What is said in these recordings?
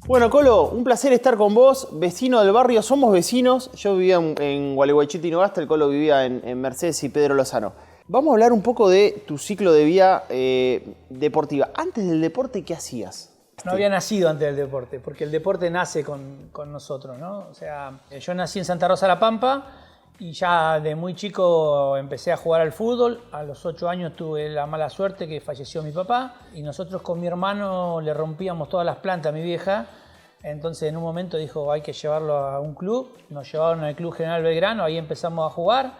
Bueno, Colo, un placer estar con vos, vecino del barrio, somos vecinos. Yo vivía en Gualeguaychú y Tinogasta, el Colo vivía en Mercedes y Pedro Lozano. Vamos a hablar un poco de tu ciclo de vida deportiva. Antes del deporte, ¿qué hacías? No había nacido antes del deporte, porque el deporte nace con nosotros, ¿no? O sea, yo nací en Santa Rosa La Pampa y ya de muy chico empecé a jugar al fútbol. A los 8 años tuve la mala suerte que falleció mi papá y nosotros con mi hermano le rompíamos todas las plantas a mi vieja. Entonces en un momento dijo hay que llevarlo a un club. Nos llevaron al Club General Belgrano, ahí empezamos a jugar.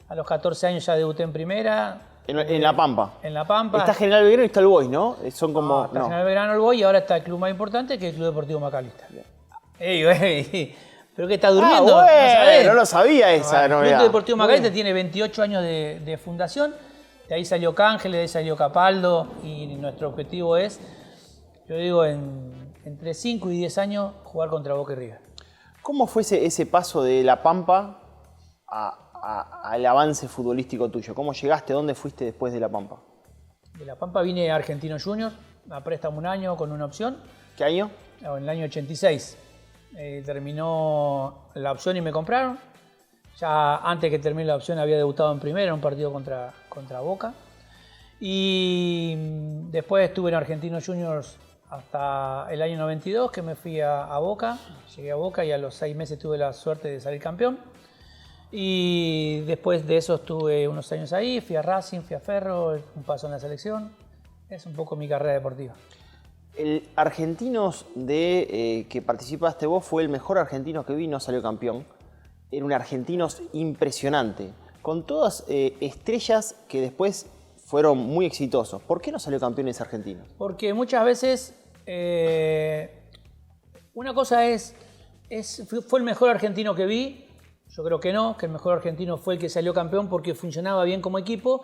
A los 14 años ya debuté en primera. En La Pampa. En La Pampa. Está General Belgrano y está el Boys, ¿no? Son como... Está General Belgrano, el Boys, y ahora está el club más importante que es el Club Deportivo Macalista. ¿Pero qué está durmiendo? No lo sabía esa novedad. El Club Deportivo Macalista tiene 28 años de fundación. De ahí salió Cángeles, de ahí salió Capaldo y nuestro objetivo es, yo digo, entre 5 y 10 años jugar contra Boca y River. ¿Cómo fue ese paso de La Pampa al avance futbolístico tuyo? ¿Cómo llegaste? ¿Dónde fuiste después de La Pampa? De La Pampa vine a Argentinos Juniors, a préstamo un año con una opción. ¿Qué año? En el año 86. Terminó la opción y me compraron. Ya antes que termine la opción había debutado en primera en un partido contra Boca. Y después estuve en Argentinos Juniors hasta el año 92, que me fui a Boca. Llegué a Boca y a los 6 meses tuve la suerte de salir campeón. Y después de eso estuve unos años ahí, fui a Racing, fui a Ferro, un paso en la selección. Es un poco mi carrera deportiva. El Argentinos que participaste vos fue el mejor argentino que vi, no salió campeón. Era un Argentinos impresionante, con todas estrellas que después fueron muy exitosos. ¿Por qué no salió campeón ese argentino? Porque muchas veces una cosa fue el mejor argentino que vi. Yo creo que no, que el mejor argentino fue el que salió campeón porque funcionaba bien como equipo,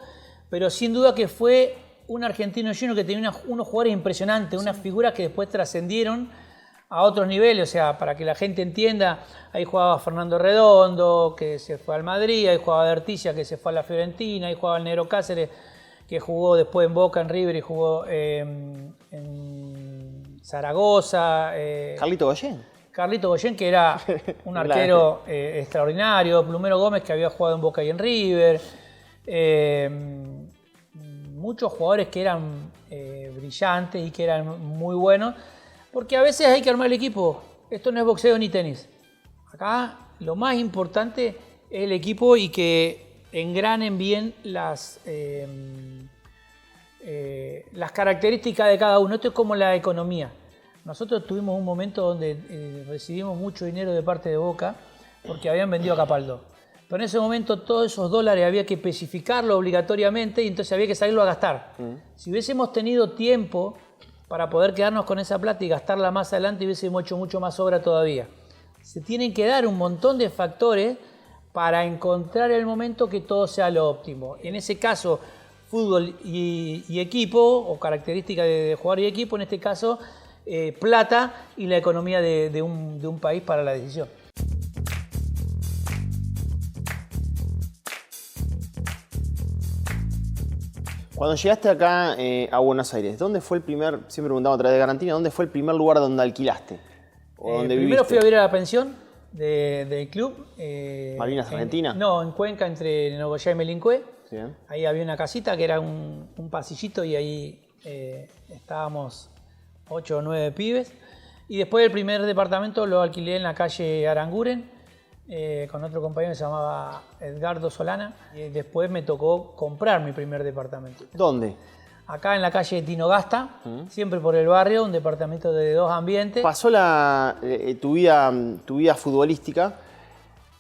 pero sin duda que fue un Argentino Junior que tenía unos jugadores impresionantes, unas figuras que después trascendieron a otros niveles. O sea, para que la gente entienda, ahí jugaba Fernando Redondo, que se fue al Madrid, ahí jugaba Derticia, que se fue a la Fiorentina, ahí jugaba el Negro Cáceres, que jugó después en Boca, en River y jugó en Zaragoza. Carlito Goyen. Carlito Goyen, que era un arquero extraordinario. Plumero Gómez, que había jugado en Boca y en River. Muchos jugadores que eran brillantes y que eran muy buenos. Porque a veces hay que armar el equipo. Esto no es boxeo ni tenis. Acá lo más importante es el equipo y que engranen bien las características de cada uno. Esto es como la economía. Nosotros tuvimos un momento donde recibimos mucho dinero de parte de Boca porque habían vendido a Capaldo. Pero en ese momento todos esos dólares había que especificarlo obligatoriamente y entonces había que salirlo a gastar. Si hubiésemos tenido tiempo para poder quedarnos con esa plata y gastarla más adelante, hubiésemos hecho mucho más obra todavía. Se tienen que dar un montón de factores para encontrar el momento que todo sea lo óptimo. En ese caso, fútbol y equipo, o características de jugador y equipo, en este caso, plata y la economía de un país para la decisión. Cuando llegaste acá a Buenos Aires, ¿dónde fue el primer, siempre preguntamos a través de Garantina, ¿dónde fue el primer lugar donde alquilaste? ¿O donde primero viviste? fui a vivir a la pensión del club. ¿Malvinas Argentina? No, en Cuenca, entre Nogoyá y Melincué. Sí. Ahí había una casita que era un pasillito y ahí estábamos 8 o 9 pibes. Y después el primer departamento lo alquilé en la calle Aranguren con otro compañero que se llamaba Edgardo Solana. Y después me tocó comprar mi primer departamento. ¿Dónde? Acá en la calle Tinogasta, siempre por el barrio, un departamento de 2 ambientes. Pasó tu vida futbolística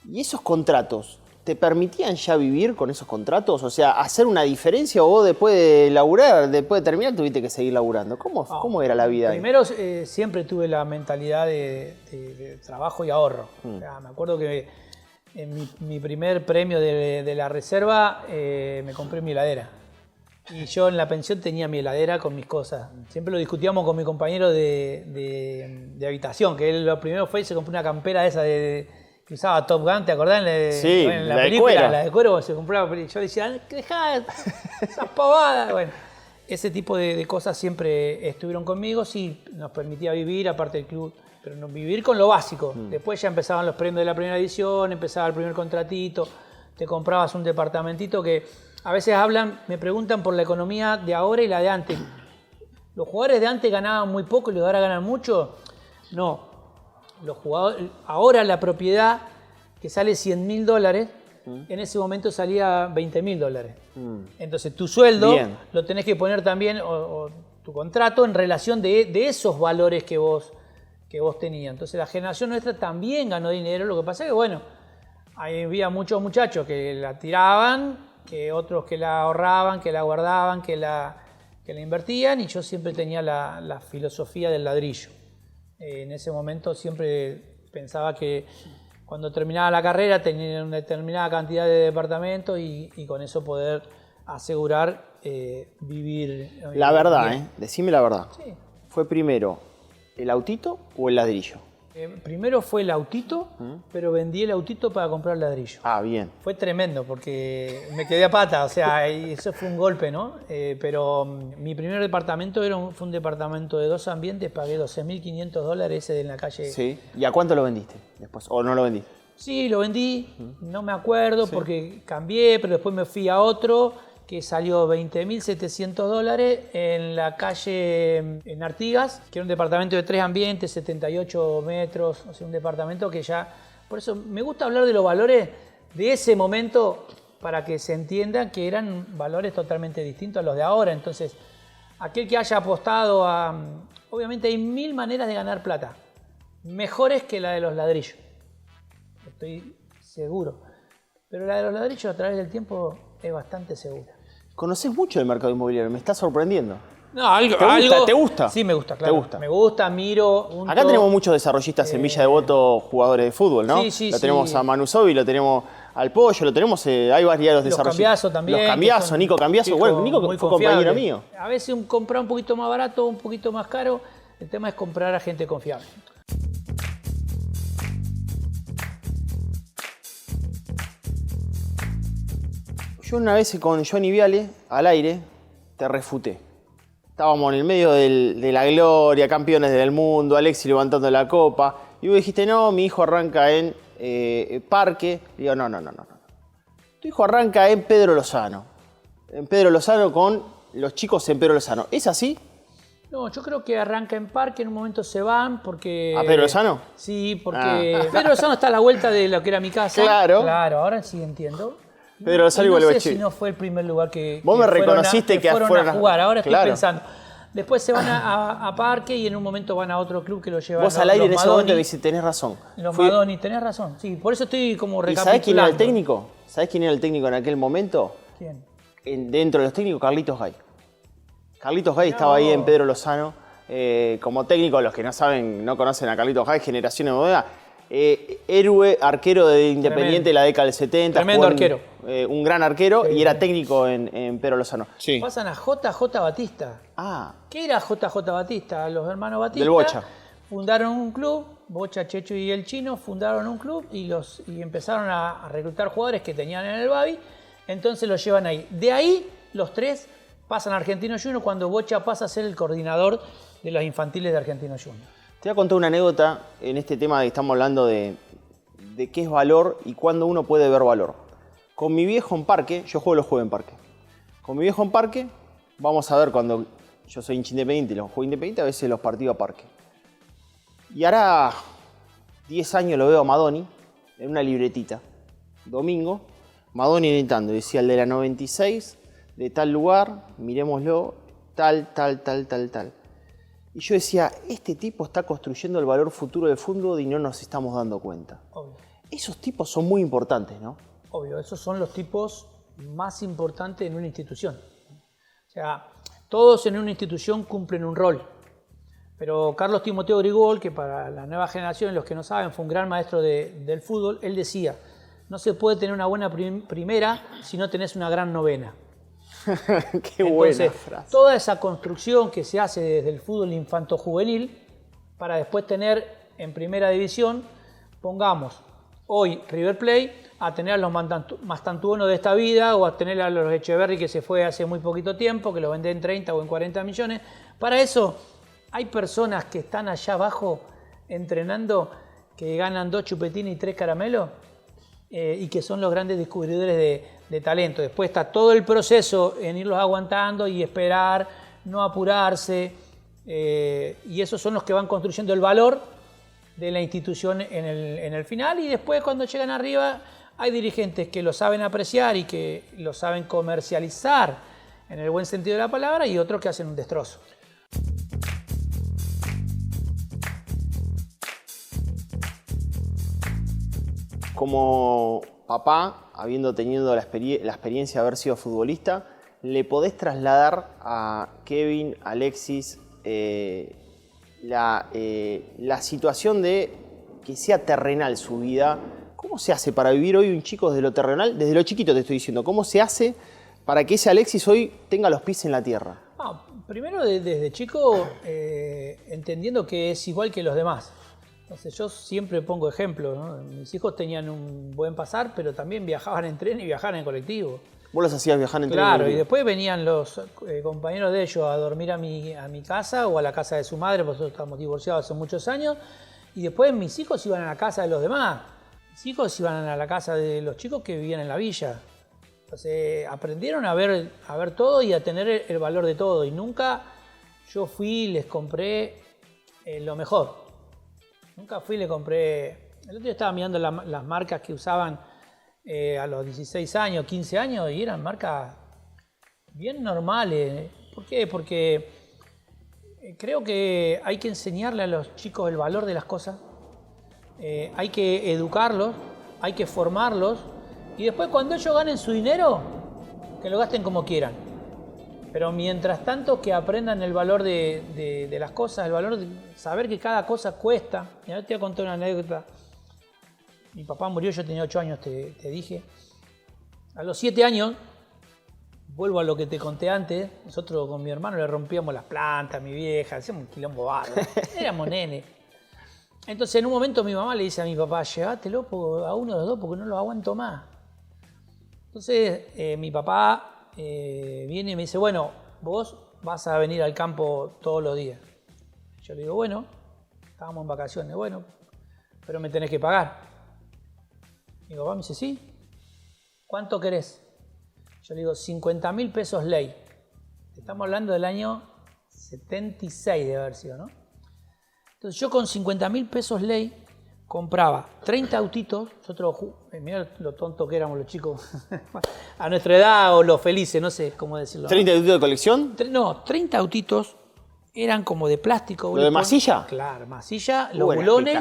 y esos contratos, ¿te permitían ya vivir con esos contratos? O sea, ¿hacer una diferencia o vos después de laburar, después de terminar, tuviste que seguir laburando? ¿Cómo era la vida ahí? Primero, siempre tuve la mentalidad de trabajo y ahorro. O sea, me acuerdo que en mi primer premio de la reserva me compré mi heladera. Y yo en la pensión tenía mi heladera con mis cosas. Siempre lo discutíamos con mi compañero de habitación, que él lo primero fue y se compró una campera esa que usaba Top Gun, ¿te acordás? Sí, en la de película, cuero. la de cuero, se compraba. Yo le decía, dejá esas pavadas. Bueno, ese tipo de cosas siempre estuvieron conmigo, sí, nos permitía vivir, aparte el club pero no, vivir con lo básico. Después ya empezaban los premios de la primera edición, empezaba el primer contratito, te comprabas un departamentito que a veces me preguntan por la economía de ahora y la de antes. ¿Los jugadores de antes ganaban muy poco y los de ahora ganan mucho? No. Los jugadores, ahora la propiedad que sale $100.000, en ese momento salía $20.000. Entonces tu sueldo lo tenés que poner también, o tu contrato, en relación de esos valores que vos tenías. Entonces la generación nuestra también ganó dinero, lo que pasa es que, bueno, había muchos muchachos que la tiraban, que otros que la ahorraban, que la guardaban, que la invertían, y yo siempre tenía la filosofía del ladrillo. En ese momento siempre pensaba que cuando terminaba la carrera tenía una determinada cantidad de departamentos y con eso poder asegurar vivir. La verdad, decime la verdad. Sí. ¿Fue primero el autito o el ladrillo? Primero fue el autito, pero vendí el autito para comprar ladrillo. Ah, bien. Fue tremendo porque me quedé a pata, o sea, eso fue un golpe, ¿no? Pero mi primer departamento fue un departamento de 2 ambientes, pagué $12.500 ese de en la calle. Sí. ¿Y a cuánto lo vendiste después? ¿O no lo vendiste? Sí, lo vendí, no me acuerdo porque cambié, pero después me fui a otro que salió $20.700 en la calle en Artigas, que era un departamento de 3 ambientes, 78 metros, o sea, un departamento que ya... Por eso me gusta hablar de los valores de ese momento para que se entienda que eran valores totalmente distintos a los de ahora. Entonces, aquel que haya apostado a... Obviamente hay 1000 maneras de ganar plata, mejores que la de los ladrillos, estoy seguro. Pero la de los ladrillos a través del tiempo es bastante segura. ¿Conocés mucho del mercado inmobiliario? Me está sorprendiendo. No, algo. ¿Te gusta? Sí, me gusta, claro. ¿Te gusta? Me gusta, miro. Acá tenemos muchos desarrollistas en Villa Devoto, jugadores de fútbol, ¿no? Sí. Lo tenemos a Manu Sobi, lo tenemos al Pollo, lo tenemos, hay varios desarrollistas. Los Cambiaso también. Los Cambiaso, Nico Cambiaso. Bueno, Nico fue compañero mío. A veces comprar un poquito más barato, un poquito más caro. El tema es comprar a gente confiable. Yo una vez con Johnny Viale, al aire, te refuté. Estábamos en el medio de la gloria, campeones del mundo, Alexis levantando la copa. Y vos dijiste, no, mi hijo arranca en Parque. Y digo, no. Tu hijo arranca en Pedro Lozano. En Pedro Lozano con los chicos en Pedro Lozano. ¿Es así? No, yo creo que arranca en Parque, en un momento se van porque... ¿A Pedro Lozano? Sí, porque Pedro Lozano está a la vuelta de lo que era mi casa. Claro, ahora sí entiendo. Pedro Lozano no igual sé si no fue el primer lugar que vos me reconociste que fueron a jugar. Ahora estoy claro. pensando. Después se van a Parque y en un momento van a otro club que lo llevan. Vos al aire en ese momento me dices, tenés razón. Los Madoni, tenés razón. Sí, por eso estoy como recapitulando. ¿Y sabés quién era el técnico? ¿Sabés quién era el técnico en aquel momento? ¿Quién? Dentro de los técnicos, Carlitos Gay. Carlitos Gay estaba ahí en Pedro Lozano como técnico. Los que no saben, no conocen a Carlitos Gay, generaciones modernas. Héroe, arquero de Independiente de la década del 70. Tremendo arquero. Un gran arquero y era técnico en Pedro Lozano. Sí. Pasan a JJ Batista. ¿Qué era JJ Batista? Los hermanos Batista. Del Bocha. Fundaron un club, Bocha, Checho y el Chino fundaron un club y empezaron a reclutar jugadores que tenían en el Babi. Entonces los llevan ahí. De ahí los 3 pasan a Argentinos Juniors cuando Bocha pasa a ser el coordinador de los infantiles de Argentinos Juniors. Te voy a contar una anécdota en este tema de que estamos hablando de qué es valor y cuándo uno puede ver valor. Con mi viejo en Parque, yo juego los juegos en Parque. Con mi viejo en Parque, vamos a ver cuando yo soy hincha Independiente y los juego Independiente, a veces los partidos a Parque. Y hará 10 años lo veo a Madoni en una libretita. Domingo, Madoni editando. Decía el de la 96, de tal lugar, miremoslo, tal. Y yo decía, este tipo está construyendo el valor futuro del fútbol y no nos estamos dando cuenta. Obvio. Esos tipos son muy importantes, ¿no? Obvio, esos son los tipos más importantes en una institución. O sea, todos en una institución cumplen un rol. Pero Carlos Timoteo Grigol, que para la nueva generación, los que no saben, fue un gran maestro del fútbol, él decía, no se puede tener una buena primera si no tenés una gran novena. Qué buena frase. Toda esa construcción que se hace desde el fútbol infanto-juvenil para después tener en primera división, pongamos hoy River Plate, a tener a los Mastantuono de esta vida o a tener a los Echeverri que se fue hace muy poquito tiempo, que los venden en 30 o en 40 millones. Para eso hay personas que están allá abajo entrenando que ganan 2 chupetines y 3 caramelos y que son los grandes descubridores de talento. Después está todo el proceso en irlos aguantando y esperar, no apurarse, y esos son los que van construyendo el valor de la institución en el final, y después cuando llegan arriba hay dirigentes que lo saben apreciar y que lo saben comercializar en el buen sentido de la palabra, y otros que hacen un destrozo. Como papá, habiendo tenido la experiencia de haber sido futbolista, ¿le podés trasladar a Kevin, Alexis, la situación de que sea terrenal su vida? ¿Cómo se hace para vivir hoy un chico desde lo terrenal? Desde lo chiquito te estoy diciendo. ¿Cómo se hace para que ese Alexis hoy tenga los pies en la tierra? Primero, desde chico, entendiendo que es igual que los demás. Entonces yo siempre pongo ejemplos, ¿no? Mis hijos tenían un buen pasar, pero también viajaban en tren y viajaban en colectivo. ¿Vos los hacías viajar en tren? Claro, y después venían los compañeros de ellos a dormir a mi casa o a la casa de su madre, porque nosotros estamos divorciados hace muchos años, y después mis hijos iban a la casa de los demás. Mis hijos iban a la casa de los chicos que vivían en la villa. Entonces aprendieron a ver todo y a tener el valor de todo, y nunca yo fui y les compré lo mejor. Nunca fui y le compré. El otro día estaba mirando las marcas que usaban a los 16 años, 15 años, y eran marcas bien normales. ¿Por qué? Porque creo que hay que enseñarle a los chicos el valor de las cosas, hay que educarlos, hay que formarlos, y después cuando ellos ganen su dinero, que lo gasten como quieran. Pero mientras tanto que aprendan el valor de las cosas, el valor de saber que cada cosa cuesta. Mirá, te voy a contar una anécdota. Mi papá murió, yo tenía 8 años, te dije. A los 7 años, vuelvo a lo que te conté antes, nosotros con mi hermano le rompíamos las plantas a mi vieja, hacíamos un quilombo bárbaro. Éramos nenes. Entonces en un momento mi mamá le dice a mi papá, llévatelo a uno de los dos porque no lo aguanto más. Entonces mi papá viene y me dice, bueno, vos vas a venir al campo todos los días. Yo le digo, bueno, estábamos en vacaciones, bueno, pero me tenés que pagar. Mi papá me dice, sí. ¿Cuánto querés? Yo le digo, 50.000 pesos ley. Estamos hablando del año 76 de haber sido, ¿no? Entonces yo con 50.000 pesos ley compraba 30 autitos. Nosotros, mirá lo tonto que éramos los chicos a nuestra edad, o los felices, no sé cómo decirlo. ¿30 autitos de colección? No, 30 autitos eran como de plástico. ¿Lo de masilla? Claro, masilla, los bulones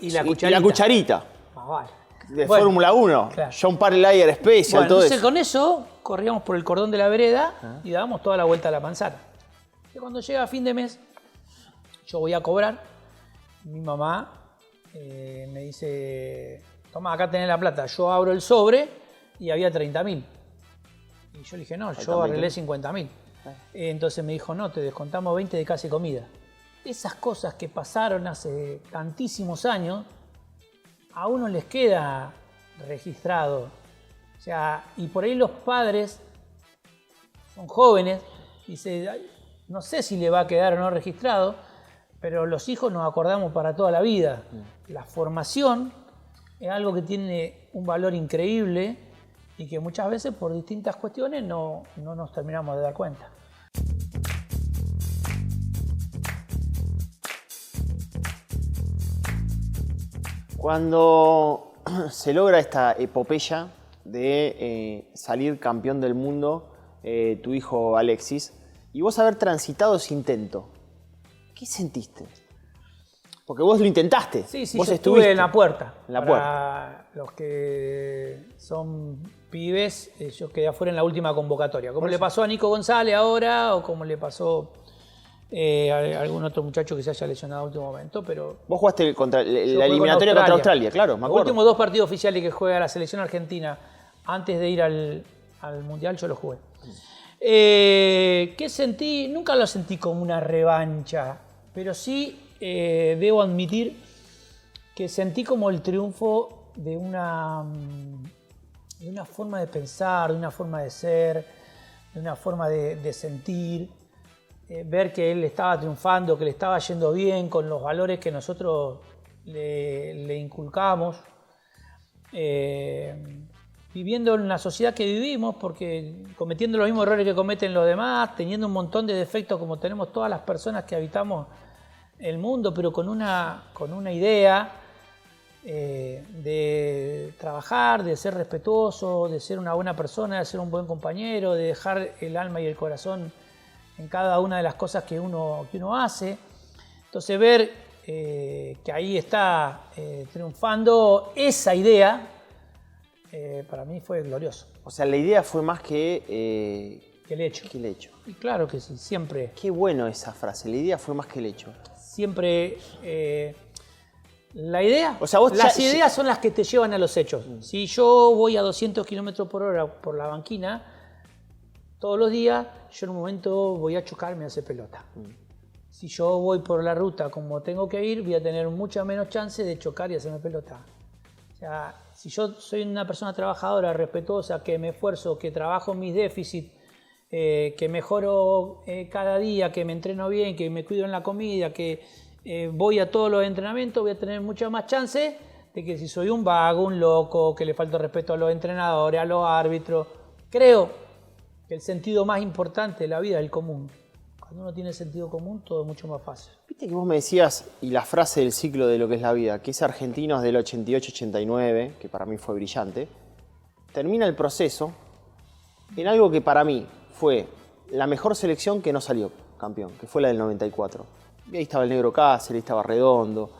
y la cucharita. Y la cucharita. Vale. De Fórmula 1, claro. John Parry Layer Special, todo entonces eso. Con eso corríamos por el cordón de la vereda y dábamos toda la vuelta a la manzana. Y cuando llega fin de mes, yo voy a cobrar. Mi mamá me dice, toma, acá tenés la plata. Yo abro el sobre y había 30.000. Y yo le dije, no, yo arreglé 50.000. Entonces me dijo, no, te descontamos 20 de casa y comida. Esas cosas que pasaron hace tantísimos años, a uno les queda registrado. O sea, y por ahí los padres son jóvenes y no sé si le va a quedar o no registrado, pero los hijos nos acordamos para toda la vida. La formación es algo que tiene un valor increíble y que muchas veces por distintas cuestiones no nos terminamos de dar cuenta. Cuando se logra esta epopeya de salir campeón del mundo, tu hijo Alexis, y vos haber transitado ese intento, ¿qué sentiste? Porque vos lo intentaste. Sí, vos yo estuve en la puerta. En la puerta. Los que son pibes, yo quedé afuera en la última convocatoria. Como le pasó a Nico González ahora, o como le pasó a algún otro muchacho que se haya lesionado en último momento. Pero vos jugaste contra la eliminatoria contra Australia, claro, me acuerdo. Los últimos 2 partidos oficiales que juega la selección argentina antes de ir al Mundial, yo los jugué. ¿Qué sentí? Nunca lo sentí como una revancha, pero sí debo admitir que sentí como el triunfo de una forma de pensar, de una forma de ser, de una forma de sentir. ver que él estaba triunfando, que le estaba yendo bien con los valores que nosotros le inculcamos. Viviendo en la sociedad que vivimos, porque cometiendo los mismos errores que cometen los demás, teniendo un montón de defectos como tenemos todas las personas que habitamos el mundo, pero con una idea de trabajar, de ser respetuoso, de ser una buena persona, de ser un buen compañero, de dejar el alma y el corazón en cada una de las cosas que uno hace. Entonces ver que ahí está triunfando esa idea, para mí fue glorioso. O sea, la idea fue más que el hecho. Que el hecho. Y claro que sí, siempre. Qué bueno esa frase, la idea fue más que el hecho. Siempre la idea, o sea, las ideas son las que te llevan a los hechos. Si yo voy a 200 km por hora por la banquina, todos los días, yo en un momento voy a chocar, me hace pelota. Si yo voy por la ruta como tengo que ir, voy a tener mucha menos chance de chocar y hacerme pelota. O sea, si yo soy una persona trabajadora, respetuosa, que me esfuerzo, que trabajo mis déficits, que mejoro cada día, que me entreno bien, que me cuido en la comida, que voy a todos los entrenamientos, voy a tener mucha más chance de que si soy un vago, un loco, que le falta respeto a los entrenadores, a los árbitros. Creo que el sentido más importante de la vida es el común. Cuando uno tiene sentido común, todo es mucho más fácil. Viste que vos me decías, y la frase del ciclo de lo que es la vida, que ese Argentinos del 88-89, que para mí fue brillante, termina el proceso en algo que para mí fue la mejor selección que no salió campeón, que fue la del 94. Y ahí estaba el Negro Cáceres, ahí estaba Redondo.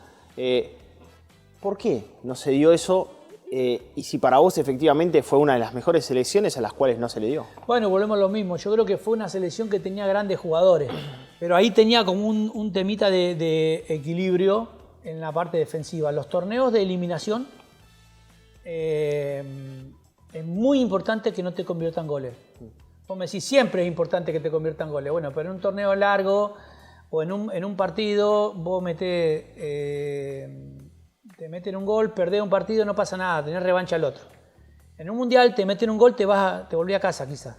¿Por qué no se dio eso? Y si para vos efectivamente fue una de las mejores selecciones a las cuales no se le dio. Bueno, volvemos a lo mismo. Yo creo que fue una selección que tenía grandes jugadores, pero ahí tenía como un temita de equilibrio en la parte defensiva. Los torneos de eliminación es muy importante que no te conviertan goles. Vos me decís, siempre es importante que te conviertan goles. Bueno, pero en un torneo largo o en un partido vos te meten un gol, perdés un partido, no pasa nada, tenés revancha al otro. En un mundial te meten un gol, te volvés a casa quizás.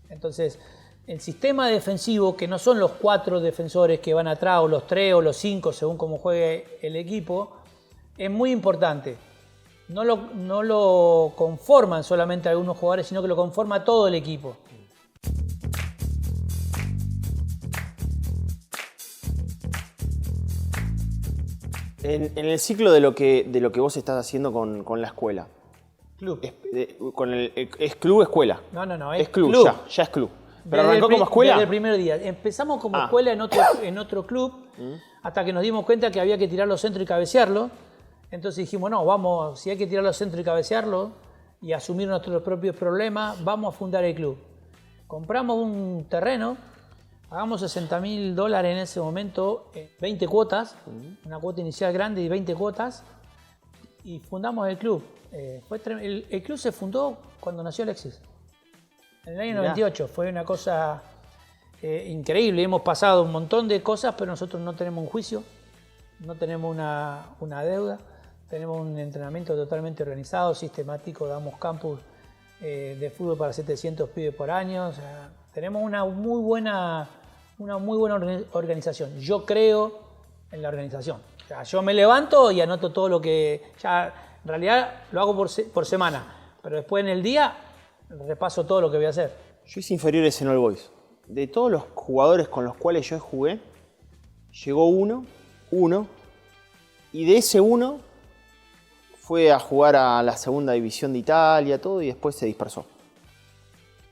Entonces, el sistema defensivo, que no son los 4 defensores que van atrás, o los 3 o los 5, según cómo juegue el equipo, es muy importante. No lo conforman solamente algunos jugadores, sino que lo conforma todo el equipo. En el ciclo de lo que vos estás haciendo con la escuela. Club. ¿Es club o escuela? No, es club. Ya es club. ¿Pero arrancó como escuela? Desde el primer día. Empezamos como escuela en otro club, hasta que nos dimos cuenta que había que tirar los centros y cabecearlo. Entonces dijimos, no, vamos, si hay que tirar los centros y cabecearlo y asumir nuestros propios problemas, vamos a fundar el club. Compramos un terreno, pagamos $60.000 en ese momento, 20 cuotas, una cuota inicial grande y 20 cuotas, y fundamos el club. El club se fundó cuando nació Alexis, en el año 98. Fue una cosa increíble. Hemos pasado un montón de cosas, pero nosotros no tenemos un juicio, no tenemos una deuda, tenemos un entrenamiento totalmente organizado, sistemático, damos campus de fútbol para 700 pibes por año. O sea, tenemos una muy buena organización. Yo creo en la organización. O sea, yo me levanto y anoto todo lo que... Ya, en realidad lo hago por semana, pero después en el día repaso todo lo que voy a hacer. Yo hice inferiores en All Boys. De todos los jugadores con los cuales yo jugué, llegó uno, y de ese uno fue a jugar a la segunda división de Italia, todo, y después se dispersó.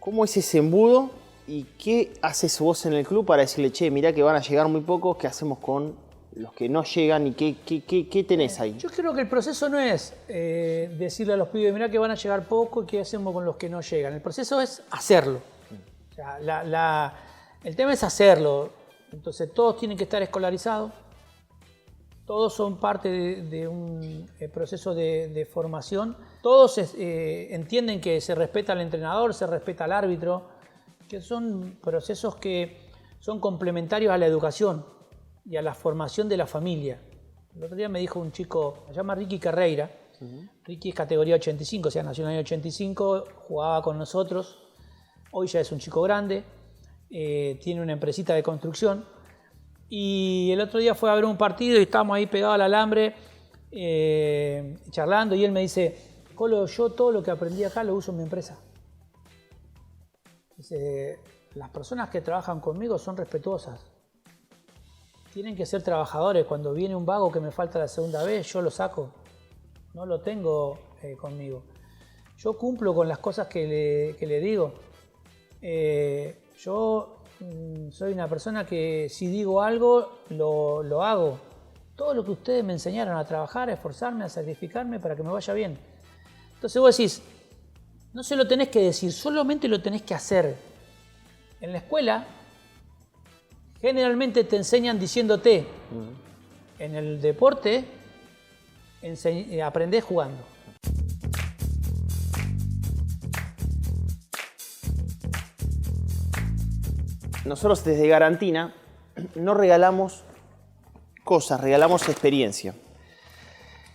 ¿Cómo es ese embudo y qué haces vos en el club para decirle, che, mirá que van a llegar muy pocos, qué hacemos con los que no llegan y qué tenés ahí? Yo creo que el proceso no es decirle a los pibes, mirá que van a llegar pocos y qué hacemos con los que no llegan. El proceso es hacerlo. O sea, el tema es hacerlo. Entonces todos tienen que estar escolarizados. Todos son parte de un proceso de formación. Todos entienden que se respeta al entrenador, se respeta al árbitro, que son procesos que son complementarios a la educación y a la formación de la familia. El otro día me dijo un chico, se llama Ricky Carreira. Ricky es categoría 85, o sea, nació en el año 85, jugaba con nosotros. Hoy ya es un chico grande. tiene una empresita de construcción. Y el otro día fue a ver un partido y estábamos ahí pegados al alambre, charlando, y él me dice, Colo, yo todo lo que aprendí acá lo uso en mi empresa. Dice, las personas que trabajan conmigo son respetuosas. Tienen que ser trabajadores. Cuando viene un vago que me falta la segunda vez, yo lo saco. No lo tengo conmigo. Yo cumplo con las cosas que le digo. Yo soy una persona que si digo algo, lo hago. Todo lo que ustedes me enseñaron a trabajar, a esforzarme, a sacrificarme para que me vaya bien. Entonces vos decís, no se lo tenés que decir, solamente lo tenés que hacer. En la escuela, generalmente te enseñan diciéndote. En el deporte, aprendés jugando. Nosotros desde Garantina no regalamos cosas, regalamos experiencia.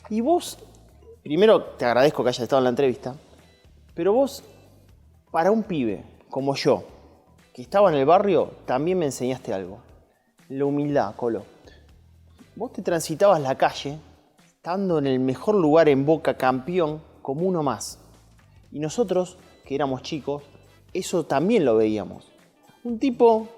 Y vos, primero te agradezco que hayas estado en la entrevista, pero vos, para un pibe como yo, que estaba en el barrio, también me enseñaste algo. La humildad, Colo. Vos te transitabas la calle, estando en el mejor lugar en Boca, campeón, como uno más. Y nosotros, que éramos chicos, eso también lo veíamos. Un tipo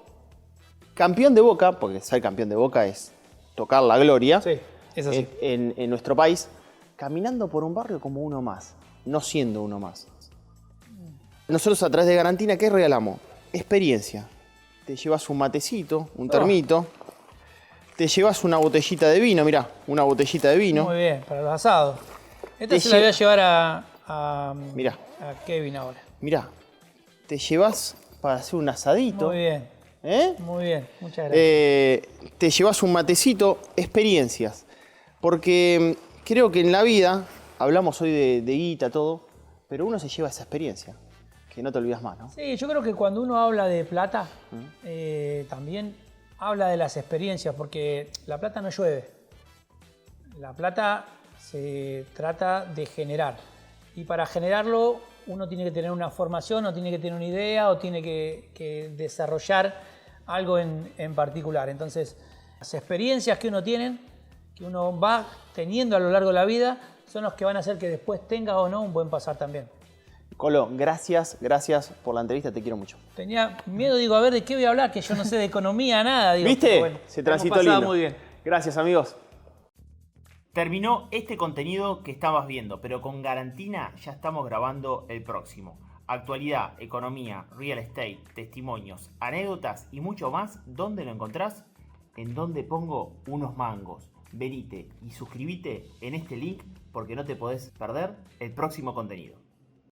campeón de Boca, porque ser campeón de Boca es tocar la gloria, Sí, es así. en nuestro país, caminando por un barrio como uno más, no siendo uno más. Nosotros a través de Garantina, ¿qué regalamos? Experiencia. Te llevas un matecito, un termito, te llevas una botellita de vino, mirá, una botellita de vino. Muy bien, para los asados. Esta Te se la voy a lle- llevar Mirá. a Kevin ahora. Mirá, te llevas para hacer un asadito. Muy bien, ¿Eh? muy bien. Muchas gracias. Te llevas un matecito, experiencias. Porque creo que en la vida, hablamos hoy de guita, todo, pero uno se lleva esa experiencia, que no te olvidas más, ¿no? Sí, yo creo que cuando uno habla de plata, también habla de las experiencias, porque la plata no llueve. La plata se trata de generar. Y para generarlo, uno tiene que tener una formación, o tiene que tener una idea, o tiene que desarrollar algo en particular. Entonces, las experiencias que uno tiene, que uno va teniendo a lo largo de la vida, son los que van a hacer que después tenga o no un buen pasar también. Colo, gracias por la entrevista, te quiero mucho. Tenía miedo, digo, a ver, ¿de qué voy a hablar? Que yo no sé de economía, nada. Digo, ¿Viste? pero bueno, Se transitó hemos pasado lindo. muy bien. Gracias, amigos. Terminó este contenido que estabas viendo, pero con Garantina ya estamos grabando el próximo. Actualidad, economía, real estate, testimonios, anécdotas y mucho más. ¿Dónde lo encontrás? En donde pongo unos mangos. Venite y suscríbete en este link porque no te podés perder el próximo contenido.